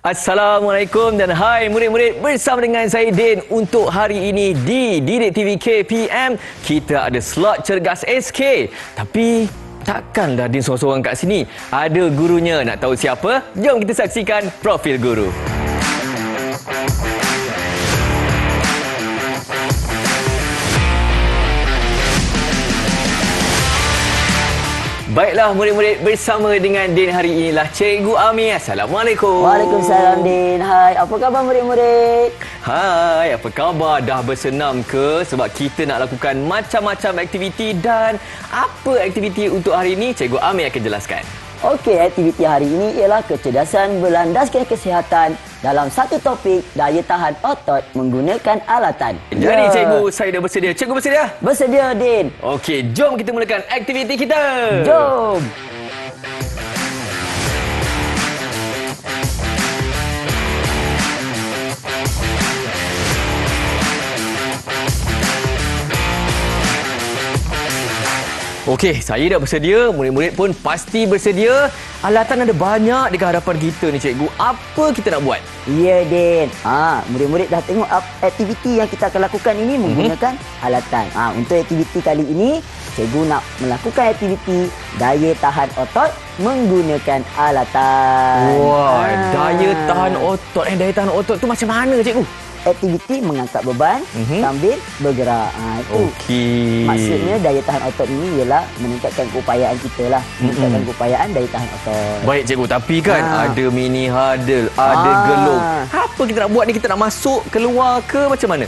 Assalamualaikum dan hai murid-murid, bersama dengan saya Din. Untuk hari ini di Didik TV KPM kita ada slot Cergas SK. Tapi takkanlah Din seorang-seorang kat sini. Ada gurunya. Nak tahu siapa? Jom kita saksikan profil guru. Baiklah murid-murid, bersama dengan Din hari inilah Cikgu Ami. Assalamualaikum. Waalaikumsalam Din. Hai, apa khabar murid-murid? Hai, apa khabar? Dah bersenam ke? Sebab kita nak lakukan macam-macam aktiviti. Dan apa aktiviti untuk hari ini? Cikgu Ami akan jelaskan. Okey, aktiviti hari ini ialah kecerdasan berlandaskan kesihatan dalam satu topik daya tahan otot menggunakan alatan. Jadi cikgu, saya dah bersedia. Cikgu bersedia? Bersedia, Din. Okey, jom kita mulakan aktiviti kita. Jom. Okey, saya dah bersedia. Murid-murid pun pasti bersedia. Alatan ada banyak dekat hadapan kita ni cikgu. Apa kita nak buat? Ya, Din. Murid-murid dah tengok aktiviti yang kita akan lakukan ini menggunakan alatan. Untuk aktiviti kali ini, cikgu nak melakukan aktiviti daya tahan otot menggunakan alatan. Wah, daya tahan otot. Daya tahan otot tu macam mana cikgu? Aktiviti mengangkat beban sambil bergerak. Itu Okey. maksudnya daya tahan otot ini ialah meningkatkan keupayaan kita lah. Meningkatkan keupayaan daya tahan otot. Baik cikgu, tapi kan ada mini hurdle, ada gelong. Apa kita nak buat ni? Kita nak masuk, keluar ke macam mana?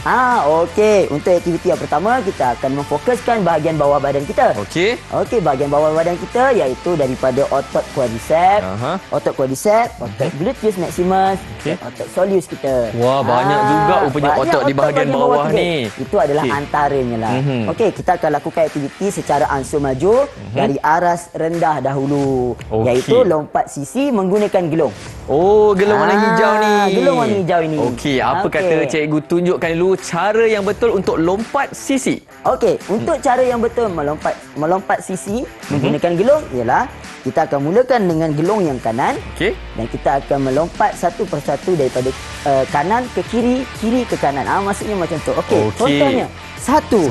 Okey. Untuk aktiviti yang pertama, kita akan memfokuskan bahagian bawah badan kita. Okey. Okey, bahagian bawah badan kita iaitu daripada otot quadricep, otot quadricep, otot gluteus maximus, dan otot soleus kita. Wah, banyak juga rupanya otot di bahagian bawah ni. Itu adalah antaranya lah. Okey, kita akan lakukan aktiviti secara ansur maju dari aras rendah dahulu. Iaitu lompat sisi menggunakan gelong. Oh, gelong warna hijau ni. Gelong warna hijau ini. Okey, apa kata cikgu tunjukkan dulu cara yang betul untuk lompat sisi. Okey, untuk cara yang betul melompat sisi menggunakan gelong ialah kita akan mulakan dengan gelong yang kanan. Okey. Dan kita akan melompat satu persatu daripada kanan ke kiri, kiri ke kanan. Maksudnya macam tu. Okey, contohnya. 1,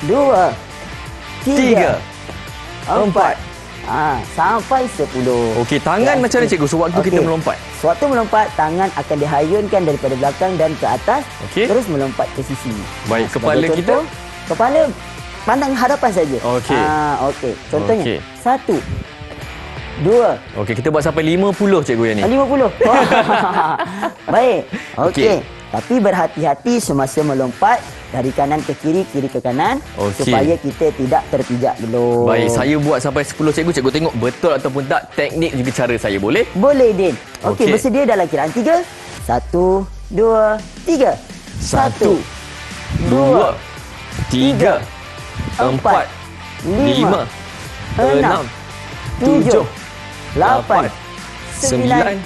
2, 3, 4. Sampai 10. Okey, tangan macam mana cikgu sewaktu kita melompat? Sewaktu melompat, tangan akan dihayunkan daripada belakang dan ke atas. Terus melompat ke sisi. Baik, kepala kita? Kepala pandang hadapan saja. Okey. Okey. Contohnya, 1, 2. Okey, kita buat sampai 50 cikgu yang ni. 50. Baik. Okey. Tapi berhati-hati semasa melompat dari kanan ke kiri, kiri ke kanan supaya kita tidak terpijak gelong. Baik, saya buat sampai 10 cikgu. Cikgu tengok betul ataupun tak teknik juga cara saya, boleh? Boleh, Din. Okey, bersedia dalam kiraan 3. 1, 2, 3. 1, 2, 3, 4, 5, 6, 7, 8, 9,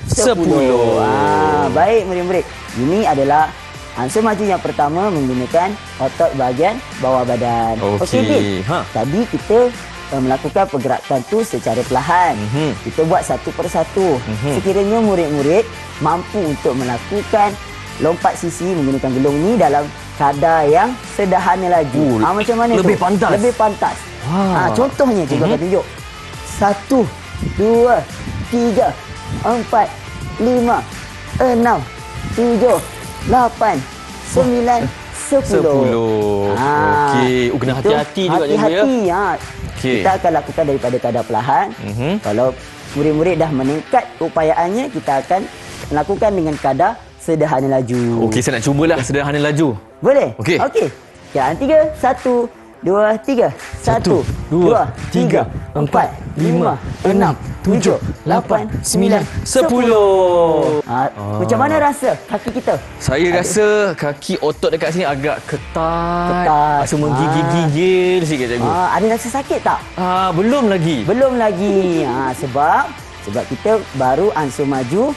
10. Baik murid-murid. Ini adalah ansur maju yang pertama menggunakan otot bahagian bawah badan. Okey, Din. Tadi kita melakukan pergerakan tu secara perlahan. Kita buat satu persatu. Sekiranya murid-murid mampu untuk melakukan lompat sisi menggunakan gelong ini dalam kadar yang sederhana lagi. Macam mana lebih tu? Pantas. Lebih pantas. Contohnya cikgu akan tunjuk. 1, 2, 3, 4, 5, 6, 7, 8, 9, 10. Okey. Kena hati-hati juga cikgu ya. Hati-hati. Kita akan lakukan daripada kadar perlahan. Kalau murid-murid dah meningkat keupayaannya, kita akan melakukan dengan kadar sederhana laju. Okey, saya nak cubalah sederhana laju. Boleh? Okey. Kiraan 3. 1, 2, 3. 1, 2, 3, 4, 5, 6, 7, 8, 9, 10. Macam mana rasa kaki kita? Saya rasa kaki otot dekat sini agak ketat. Rasa menggigil-gigil sikit cikgu. Ada rasa sakit tak? Belum lagi. Sebab kita baru ansur maju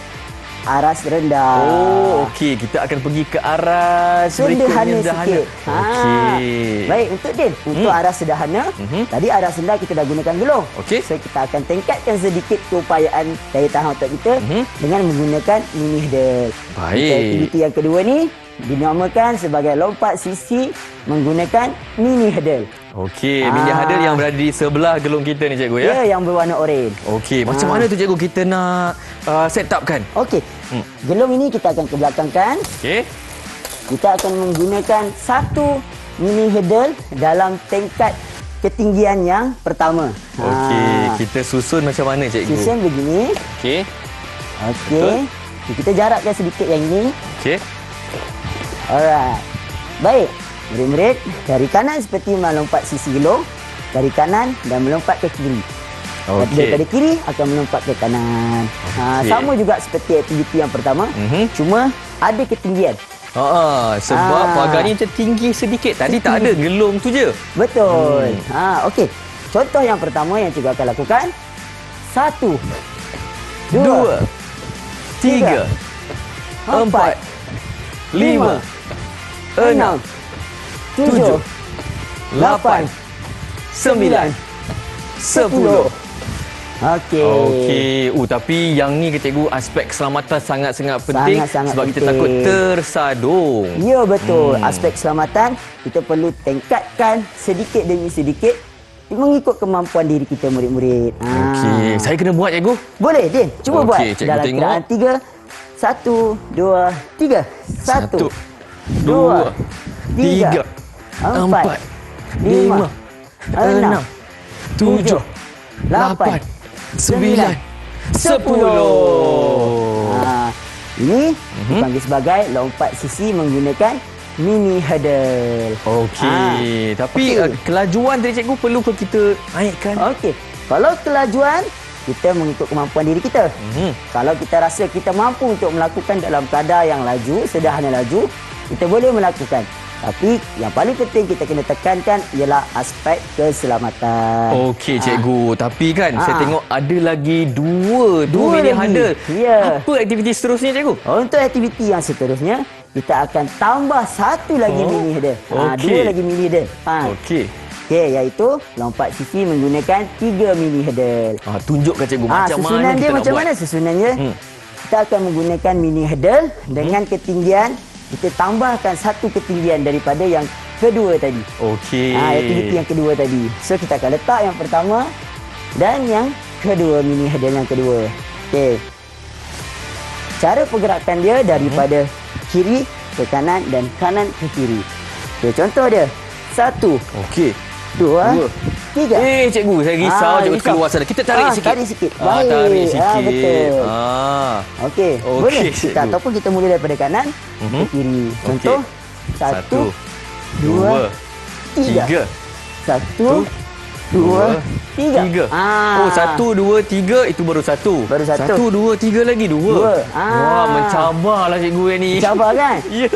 aras rendah. Oh, okey. Kita akan pergi ke aras Sederhana sikit. Okey. Baik, untuk Din, untuk aras sederhana, tadi aras rendah kita dah gunakan gelung. Okey. So, kita akan tingkatkan sedikit keupayaan daya tahan otot kita dengan menggunakan mini hurdle. Baik. Untuk aktiviti yang kedua ni dinamakan sebagai lompat sisi menggunakan mini hurdle. Okey, mini hurdle yang berada di sebelah gelung kita ni cikgu ya. Ya, yang berwarna oranye. Okey, macam mana tu cikgu kita nak set up kan? Okey. Gelung ini kita akan ke belakangkan. Okey. Kita akan menggunakan satu mini hurdle dalam tingkat ketinggian yang pertama. Okey, kita susun macam mana cikgu? Susun begini. Okey. Okey. Kita jarakkan sedikit yang ini. Okey. Alright. Baik. Murid-murid, dari kanan seperti melompat sisi gelung, dari kanan dan melompat ke kiri. Okey. Daripada kiri akan melompat ke kanan. Okey. Sama juga seperti aktiviti yang pertama, cuma ada ketinggian. Sebab pagar ni macam tinggi sedikit. Tadi tak ada, gelung tu je. Betul. Okey. Contoh yang pertama yang cikgu akan lakukan. 1, 2, 3, 4, 5, 6, 7, 8, 9, 10. Okey. Okey. Tapi yang ni cikgu, aspek keselamatan sangat-sangat penting. Sangat-sangat sebab kita penting. takut tersadung. Ya, betul. Aspek keselamatan kita perlu tingkatkan sedikit demi sedikit mengikut kemampuan diri kita, murid-murid. Okey. Saya kena buat cikgu? Boleh, Din. Cuba buat. Okey, cikgu Dalam tengok. kiraan 3. 1, 2, 3. 1, 2, 3, 4, 5, 6, 7, 8, 9, 10. Ini dipanggil sebagai lompat sisi menggunakan mini hurdle. Okey. Tapi kelajuan tadi cikgu perlu ke kita naikkan? Okey. Kalau kelajuan, kita mengikut kemampuan diri kita. Kalau kita rasa kita mampu untuk melakukan dalam kadar yang laju, sederhana laju, kita boleh melakukan. Tapi yang paling penting kita kena tekankan ialah aspek keselamatan. Okey cikgu, tapi kan saya tengok ada lagi dua mini lagi. hurdle. Ya. Apa aktiviti seterusnya cikgu? Untuk aktiviti yang seterusnya, kita akan tambah satu lagi mini hurdle. Okey. Dua lagi mini hurdle. Okey. Okey, iaitu lompat sisi menggunakan 3 mini hurdle. Tunjukkan cikgu macam mana susunan kita dia nak macam buat. mana susunannya? Kita akan menggunakan mini hurdle dengan ketinggian, kita tambahkan satu ketinggian daripada yang kedua tadi. Okey. Aktiviti yang kedua tadi. So kita akan letak yang pertama dan yang kedua, mini hurdle yang kedua. Okey. Cara pergerakan dia daripada kiri ke kanan dan kanan ke kiri. Okey, contoh dia. 1, Okey. 2, 3. Cikgu, saya risau cikgu keluar sana. Kita tarik sikit. Tarik sikit. Baik. Tarik sikit. Betul. Okey. Boleh. cikgu. Ataupun kita mula daripada kanan ke kiri. Contoh. 1, 2, 3. 1, 2, 3. 1, 2, 3 itu baru satu. Baru satu. 1, 2, 3 lagi 2. Wah, mencabarlah cikgu yang ni. Cabar kan? Ya.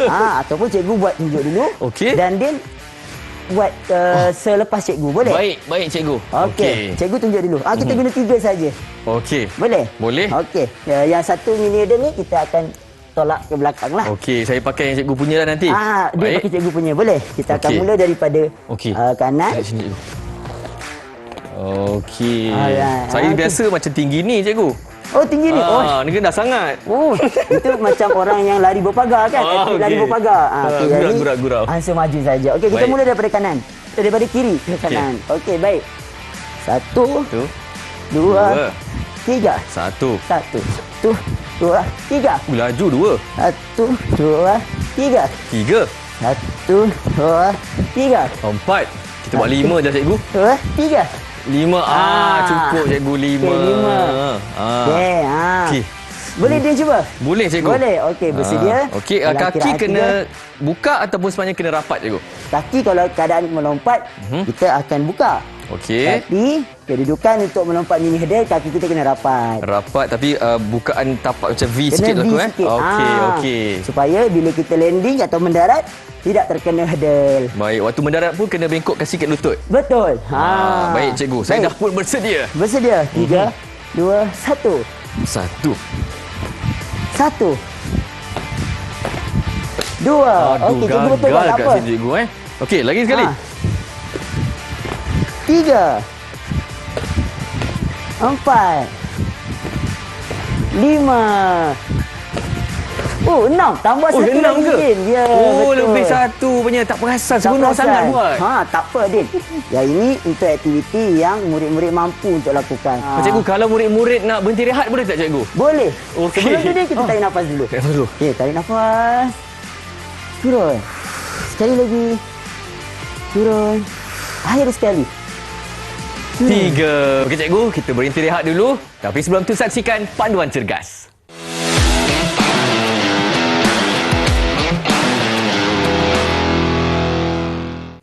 Ataupun cikgu buat tunjuk dulu. Okey. Dan dia buat selepas cikgu. Boleh? Baik cikgu. Okey. Cikgu tunjuk dulu. Kita guna 3 saja. Okey. Boleh? Boleh. Okey. Yang satu mini hurdle ni kita akan tolak ke belakang lah. Okey, saya pakai yang cikgu punya lah nanti. Dia pakai cikgu punya. Boleh? Kita akan Okey. mula daripada kanan. Dekat sini cikgu. Okey. Alright. Saya biasa macam tinggi ni cikgu. Oh, tinggi ni. Ni rendah sangat. Itu macam orang yang lari berpagar kan? Okey. Lari berpagar. Gurau. Ansur maju saja. Okey, kita Baik. mula daripada kanan. Daripada kiri ke kanan. Okey, baik. 1, 2, 3. 1. 1, 2, 3. Laju 2. 1, 2, 3. 3. 1, 2, 3. 4. Kita buat 5 je cikgu. 2, 3. 5. Cukup cikgu 5. Okey, 5. Okey, Okey. Boleh dia cuba? Boleh cikgu. Boleh. Okey, bersedia. Okey, Dalam kaki kiraan kena 3. buka ataupun sebenarnya kena rapat cikgu? Kaki kalau keadaan melompat, kita akan buka. Okey. Tapi kedudukan untuk melompat mini hurdle, kaki kita kena rapat. Rapat tapi bukaan tapak macam V Kena sikit V aku sikit. Okey. Supaya bila kita landing atau mendarat, tidak terkena hurdle. Baik, waktu mendarat pun kena bengkokkan sikit lutut. Betul. Baik cikgu, saya dah pun bersedia. Bersedia. 3, 2, 1. 1. 1, 2. Aduh, Okey, cikgu betul gagal tak kat apa. sini cikgu Okey, lagi sekali. 3, 4, 5. 6. Tambah Oh, satu 6 lagi, ke? Din. Ya, Oh, betul. lebih satu punya. Tak perasan. Tak Seronok perasan. sangat buat. Tak apa, Din. Yang ini untuk aktiviti yang murid-murid mampu untuk lakukan. Cikgu, kalau murid-murid nak berhenti rehat boleh tak cikgu? Boleh. Okey. Sebelum tu, Din, kita tarik nafas dulu. Dulu. Okey, tarik nafas. Turun. Sekali lagi. Turun. Akhir sekali. 3. Okey cikgu, kita berhenti rehat dulu. Tapi sebelum tu saksikan panduan cergas.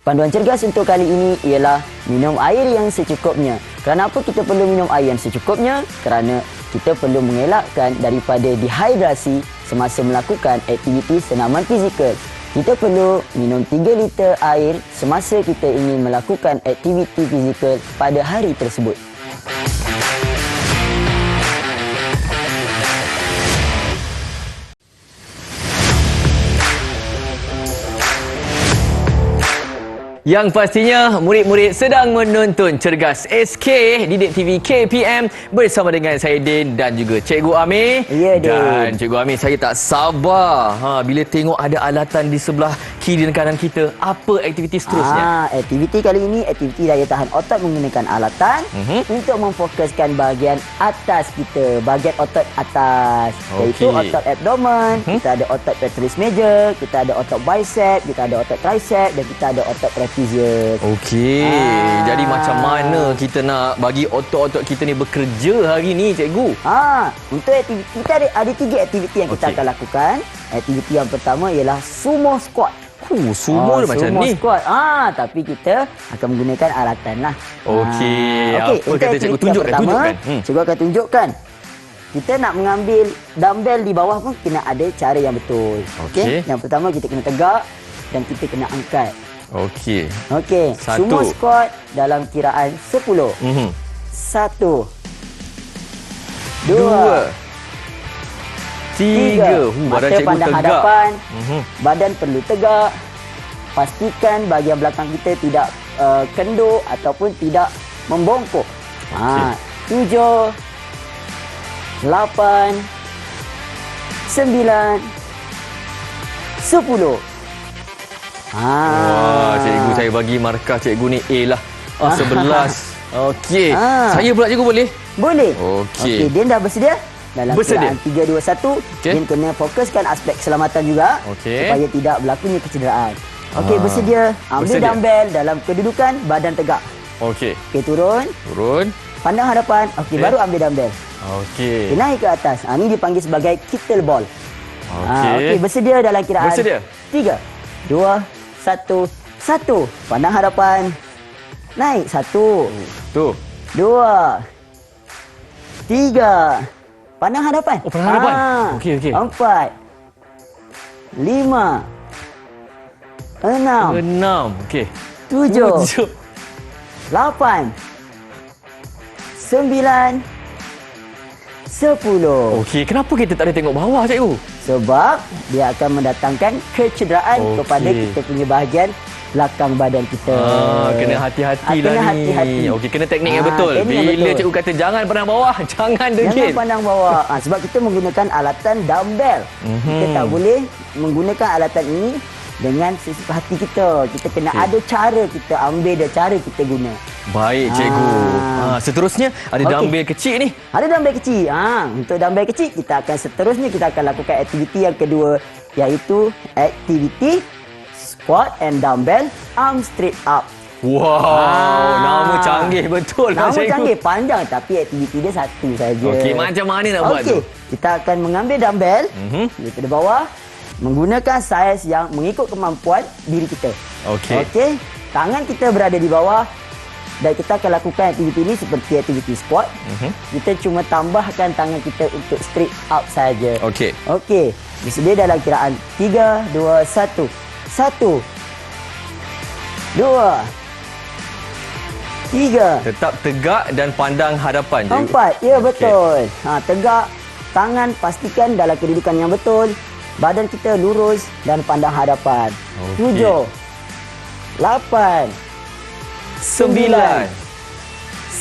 Panduan cergas untuk kali ini ialah minum air yang secukupnya. Kenapa kita perlu minum air yang secukupnya? Kerana kita perlu mengelakkan daripada dehidrasi semasa melakukan aktiviti senaman fizikal. Kita perlu minum 3 liter air semasa kita ingin melakukan aktiviti fizikal pada hari tersebut. Yang pastinya murid-murid sedang menonton Cergas SK Didik TV KPM bersama dengan saya Din dan juga Cikgu Amir. Ya, Din. Dan Cikgu Amir, saya tak sabar bila tengok ada alatan di sebelah kiri dan kanan kita. Apa aktiviti seterusnya? Aktiviti kali ini aktiviti daya tahan otot menggunakan alatan untuk memfokuskan bahagian atas kita, bahagian otot atas. Iaitu Okey. otot abdomen, kita ada otot pectoralis major, kita ada otot bicep, kita ada otot tricep dan kita ada otot trapezius. Okey, jadi macam mana kita nak bagi otot-otot kita ni bekerja hari ni, cikgu? Untuk aktiviti kita ada 3 aktiviti yang kita Okey. akan lakukan. Aktiviti yang pertama ialah sumo squat. Sumo dia macam sumo ni. squat. Tapi kita akan menggunakan alatan lah. Okey, apa untuk kata cikgu? aktiviti yang Tunjukkan, pertama, tunjukkan. Cikgu akan tunjukkan. Kita nak mengambil dumbbell di bawah pun kena ada cara yang betul. Okey. Yang pertama kita kena tegak dan kita kena angkat. Okey. Okey, 1. sumo squat dalam kiraan 10. 1, 2, 3. Badan Mata cikgu pandang tegak. hadapan. Badan perlu tegak. Pastikan bahagian belakang kita tidak kendor ataupun tidak membongkok. 7, 8, 9, 10. Wah, cikgu, saya bagi markah cikgu ni A lah. 11. Okey. Saya pula cikgu boleh? Boleh. Okey. Din dah bersedia? Dalam Bersedia. kiraan 3, 2, 1, Din kena fokuskan aspek keselamatan juga Okey. supaya tidak berlakunya kecederaan. Okey, bersedia. Ambil Bersedia. dumbbell dalam kedudukan badan tegak. Okey. Okey, turun. Turun. Pandang hadapan. Okey, baru ambil dumbbell. Okey. Okey, naik ke atas. Ini dipanggil sebagai kettlebell. Okey. Okey, bersedia dalam kiraan Bersedia. 3, 2, 1, 1. Pandang hadapan. Naik. 1, Tu. 2, 3. Pandang hadapan. Oh, pandang hadapan. Okey, okey. 4, 5, 6, 6. Okey. 7, 8, 9, 10. Okey, kenapa kita tak ada tengok bawah, cikgu? Sebab dia akan mendatangkan kecederaan Okey. kepada kita punya bahagian belakang badan kita. Kena hati-hati lah kena ni. hati-hati. Okey, kena teknik yang betul. Teknik yang Bila betul. cikgu kata jangan pandang bawah, jangan Jangan degil. pandang bawah. Sebab kita menggunakan alatan dumbbell. Kita tak boleh menggunakan alatan ini dengan sesuka hati kita. Kita kena ada cara kita ambil dan cara kita guna. Baik, cikgu. Seterusnya ada Okey. dumbbell kecil ni. Ada dumbbell kecil. Untuk dumbbell kecil kita akan lakukan aktiviti yang kedua, iaitu aktiviti squat and dumbbell arm straight up. Wow, nama canggih betul lah, Nama cikgu. canggih, panjang tapi aktiviti dia satu saja. Okey, macam mana nak buat tu? Okey, kita akan mengambil dumbbell daripada bawah menggunakan saiz yang mengikut kemampuan diri kita. Okey. Okey, tangan kita berada di bawah dan kita akan lakukan aktiviti ini seperti aktiviti squat. Kita cuma tambahkan tangan kita untuk straight up saja. Okey. Okey, bersedia dalam kiraan 3, 2, 1. 1, 2, 3, Tetap tegak dan pandang hadapan, cikgu. 4. Ya, betul. Tegak, Tangan pastikan dalam kedudukan yang betul. Badan kita lurus dan pandang hadapan. Okey. 7, 8, 9,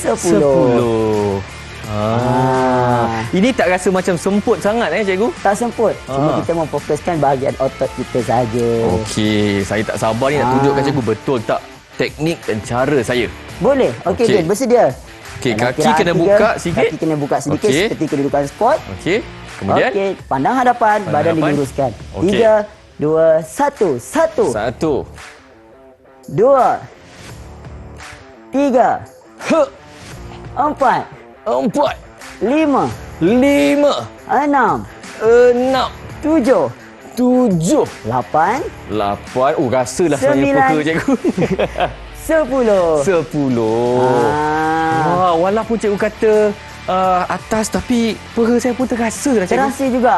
10. 10. Ini tak rasa macam semput sangat cikgu? Tak semput. Cuma kita memfokuskan bahagian otot kita saja. Okey, saya tak sabar ni nak tunjukkan cikgu betul tak teknik dan cara saya. Boleh. Okey, Okey. Din, bersedia. Okey, Dalam kaki kiraan kena 3, buka sikit. Kaki kena buka sedikit Okey. seperti kedudukan squat. Okey, kemudian Okey, pandang hadapan, Pandang badan hadapan. diluruskan. Okey. 3, 2, 1. 1, 1. 2, 3, 4, 4, 5, 5, 6, 6, 7, 7, 8, 8. Oh, rasalah saya 9. peka cikgu. 10. 10. Wah, walaupun cikgu kata atas tapi peha saya pun terasa lah cikgu. Terasa juga.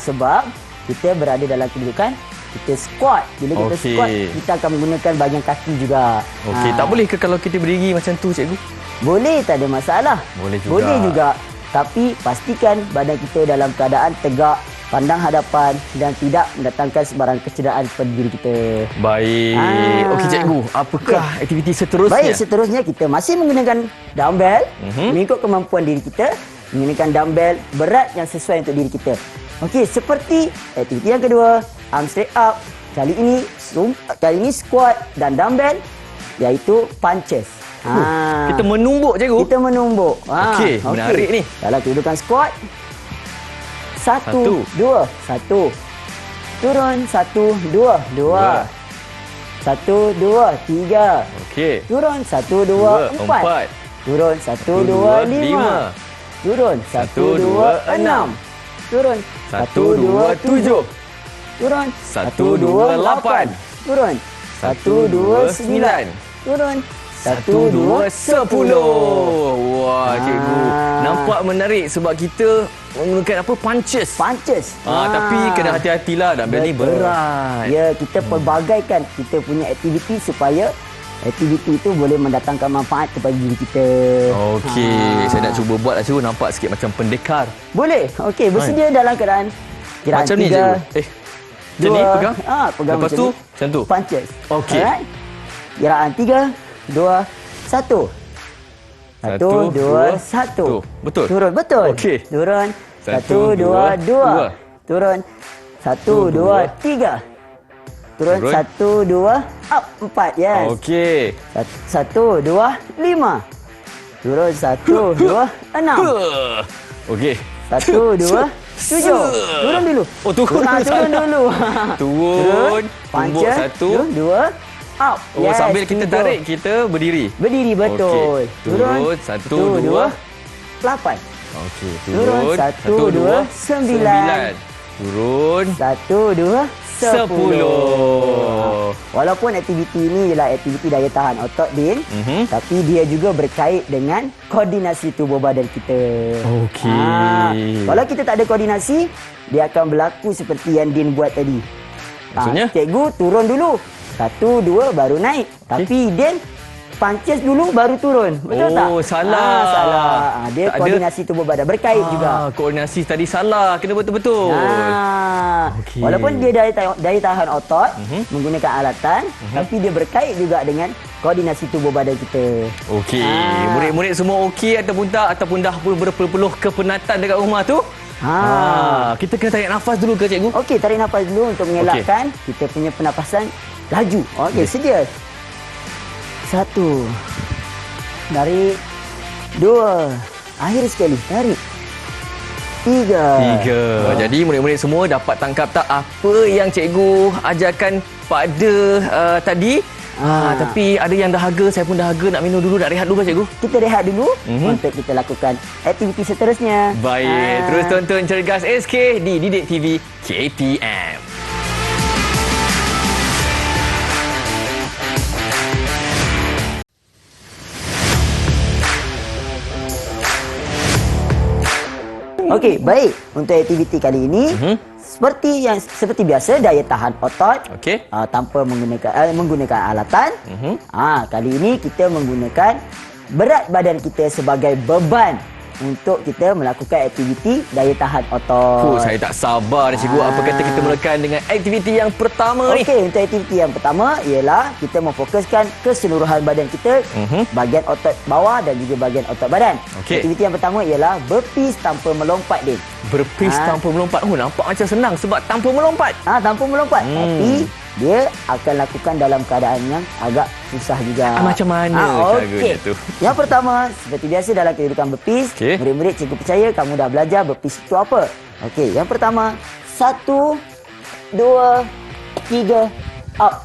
Sebab kita berada dalam kedudukan kita squat. Bila kita Okey. squat, kita akan menggunakan bahagian kaki juga. Okey, tak boleh ke kalau kita berdiri macam tu cikgu? Boleh, tak ada masalah. Boleh juga. Boleh juga. Tapi pastikan badan kita dalam keadaan tegak, pandang hadapan dan tidak mendatangkan sebarang kecederaan kepada diri kita. Baik. Okey cikgu, apakah aktiviti seterusnya? Baik, seterusnya kita masih menggunakan dumbbell mengikut kemampuan diri kita, menggunakan dumbbell berat yang sesuai untuk diri kita. Okey, seperti aktiviti yang kedua, arm straight up. Kali ini squat dan dumbbell iaitu punches. Kita menumbuk cikgu. Kita menumbuk. Okey, menarik ni. Dalam kedudukan squat. 1, Satu. 2, 1. Turun 1, 2, 2. 1, 2, 3. Okey. Turun 1, 2, 4. Turun 1, 2, 5. Turun 1, 2, 6. Turun 1, 2, 7. Turun 1, 2, 8. Turun 1, 2, 9. Turun 1, 2, 10. Wah, cikgu. Nampak menarik sebab kita menggunakan apa? Punches. Punches. Tapi kena hati-hatilah dumbbell ni Betul. berat. Ya, kita pelbagaikan kita punya aktiviti supaya aktiviti itu boleh mendatangkan manfaat kepada diri kita. Okey, saya nak cuba buat lah cikgu. Nampak sikit macam pendekar. Boleh. Okey, bersedia dalam keadaan kiraan Macam ni 3, cikgu. Macam ni pegang. pegang Lepas macam tu, ni. macam tu. Punches. Okey. Alright. Kiraan 3, 2, 1. 1, 2, 1. Betul? Turun, betul. Okey. Turun. 1, 2, 2. Turun. 1, 2, 3. Turun. 1, 2, up. 4, yes. Okey. 1, 2, 5. Turun. 1, 2, 6. Okey. 1, 2, 7. Turun dulu. Oh, turun dulu. Turun dulu. Turun. Tumbuk Punches. 1. 2, up. Oh, sambil kita tarik, kita berdiri. Berdiri, betul. Okey. Turun. 1, 2. 8. Okey. Turun. 1, 2, 9. Turun. 1, 2, 10. 10. Walaupun aktiviti ini ialah aktiviti daya tahan otot, Din, tapi dia juga berkait dengan koordinasi tubuh badan kita. Okey. Kalau kita tak ada koordinasi, dia akan berlaku seperti yang Din buat tadi. Maksudnya? Cikgu turun dulu. 1, 2 baru naik. Tapi Din punches dulu baru turun. Betul tak? Oh, salah. Salah. Dia Tak ada. koordinasi tubuh badan berkait juga. Koordinasi tadi salah. Kena betul-betul. Okey. Walaupun dia daya tahan otot menggunakan alatan, tapi dia berkait juga dengan koordinasi tubuh badan kita. Okey. Murid-murid semua okey ataupun tak? Ataupun dah pun berpeluh kepenatan dekat rumah tu? Kita kena tarik nafas dulu ke cikgu? Okey, tarik nafas dulu untuk mengelakkan kita punya pernafasan laju. Okey, sedia. 1. Tarik. 2. Akhir sekali. Tarik. 3. Jadi murid-murid semua dapat tangkap tak apa yang cikgu ajarkan pada tadi? Tapi ada yang dahaga, saya pun dahaga. Nak minum dulu, nak rehat dulu cikgu? Kita rehat dulu untuk kita lakukan aktiviti seterusnya. Baik, terus tonton Cergas SK di Didik TV KPM. Okey, baik. Untuk aktiviti kali ini, seperti biasa daya tahan otot. Okey. Tanpa menggunakan alatan. Kali ini kita menggunakan berat badan kita sebagai beban untuk kita melakukan aktiviti daya tahan otot. Saya tak sabar dah cikgu. Apa kata kita mulakan dengan aktiviti yang pertama ni? Okey, untuk aktiviti yang pertama ialah kita memfokuskan keseluruhan badan kita, bahagian otot bawah dan juga bahagian otot badan. Okey. Aktiviti yang pertama ialah burpees tanpa melompat, Din. Berpis tanpa melompat. Oh, nampak macam senang sebab tanpa melompat. Tanpa melompat. Tapi dia akan lakukan dalam keadaan yang agak susah juga. Macam mana caranya tu? Yang pertama, seperti biasa dalam kehidupan berpis, murid-murid cikgu percaya kamu dah belajar berpis itu apa. Okey, yang pertama, 1, 2, 3, up.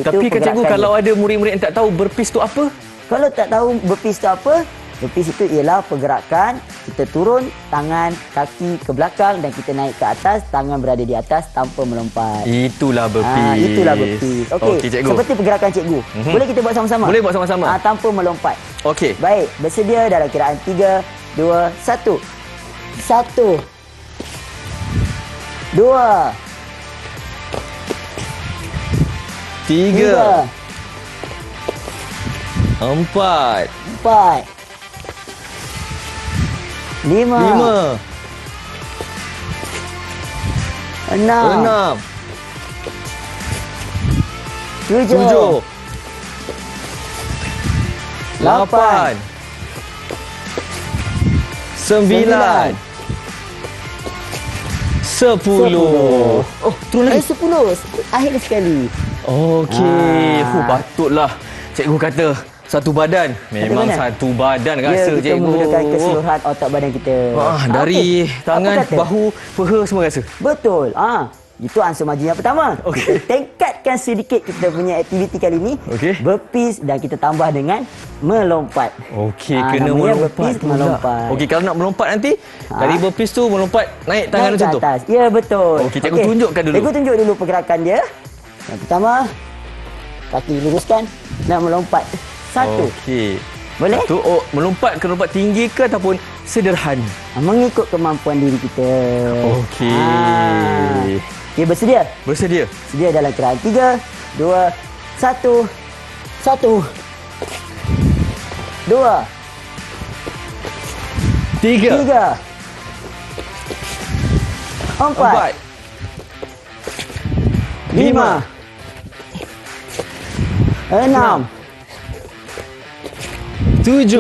Itu tapi kan cikgu, kalau ada murid-murid yang tak tahu berpis tu apa? Kalau tak tahu berpis itu apa, berpis itu ialah pergerakan kita turun tangan, kaki ke belakang dan kita naik ke atas, tangan berada di atas tanpa melompat. Itulah berpis. Itulah berpis. Okey, cikgu. Seperti pergerakan cikgu. Boleh kita buat sama-sama? Boleh buat sama-sama. Tanpa melompat. Okey. Baik, bersedia dalam kiraan 3, 2, 1. 1, 2, 3, 4, 4, 5, 5, 6, 7, 8, 9, 10. Oh, turun lagi. 10. Akhir sekali. Okey. Patutlah cikgu kata satu badan. Memang satu badan rasa kita cikgu. menggunakan keseluruhan otot badan kita. Dari tangan, bahu, peha semua rasa. Betul. Itu ansur maju yang pertama. Kita tingkatkan sedikit kita punya aktiviti kali ini. Berpis dan kita tambah dengan melompat. Okey, kena melompat. Okey, kalau nak melompat nanti, dari berpis tu melompat naik tangan macam tu. Atas. Ya, betul. Okey, cikgu tunjukkan dulu. Cikgu tunjuk dulu pergerakan dia. Yang pertama, kaki luruskan dan melompat. 1. Okey. Boleh? Tu melompat ke lompat tinggi ke ataupun sederhana? Mengikut kemampuan diri kita. Okey. Okey, bersedia? Bersedia. Sedia dalam kiraan 3, 2, 1. 1, 2, 3, 4, 5, 6, 7,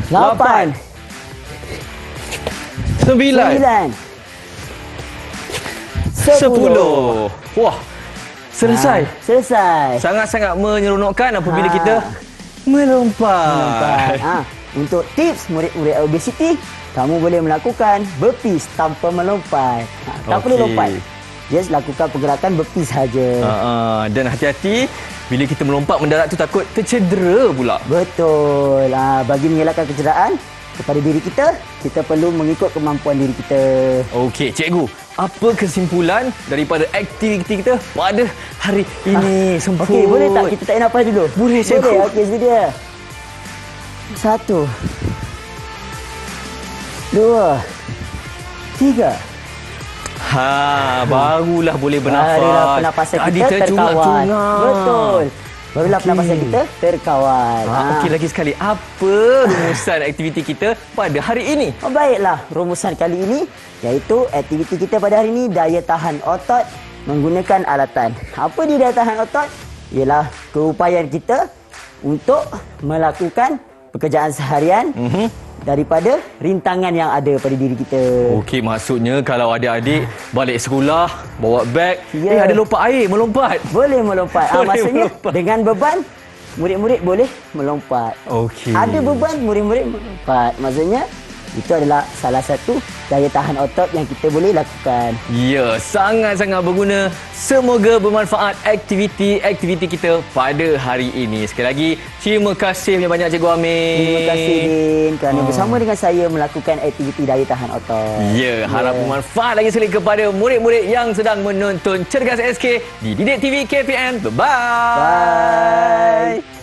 8, 9, 10. Wah, selesai. Selesai. Sangat-sangat menyeronokkan apabila kita melompat. Untuk tips murid-murid obesiti, kamu boleh melakukan burpees tanpa melompat. Tak perlu lompat. Just lakukan pergerakan burpees saja. Dan hati-hati bila kita melompat mendarat tu takut tercedera pula. Betul. Bagi mengelakkan kecederaan kepada diri kita, kita perlu mengikut kemampuan diri kita. Okey, cikgu. Apa kesimpulan daripada aktiviti kita pada hari ini? Semput. Okey, boleh tak kita tarik nafas dulu? Boleh, cikgu. Boleh, okey, sedia. 1, 2, 3. Barulah boleh bernafas. Barulah pernafasan kita terkawal. Betul. Barulah pernafasan kita terkawal. Okey, lagi sekali. Apa rumusan aktiviti kita pada hari ini? Baiklah, rumusan kali ini iaitu aktiviti kita pada hari ini daya tahan otot menggunakan alatan. Apa dia daya tahan otot? Ialah keupayaan kita untuk melakukan pekerjaan seharian daripada rintangan yang ada pada diri kita. Okey, maksudnya kalau adik-adik balik sekolah, bawa beg, ada lompat air, melompat. Boleh melompat. Boleh Maksudnya melompat. dengan beban, murid-murid boleh melompat. Okey. Ada beban, murid-murid melompat. Maksudnya, itu adalah salah satu daya tahan otot yang kita boleh lakukan. Ya, sangat-sangat berguna. Semoga bermanfaat aktiviti-aktiviti kita pada hari ini. Sekali lagi, terima kasih banyak Cikgu Amir. Terima kasih Din kerana bersama dengan saya melakukan aktiviti daya tahan otot. Ya, harap bermanfaat lagi sekali kepada murid-murid yang sedang menonton Cergas SK di Didik TV KPM. Bye-bye. Bye.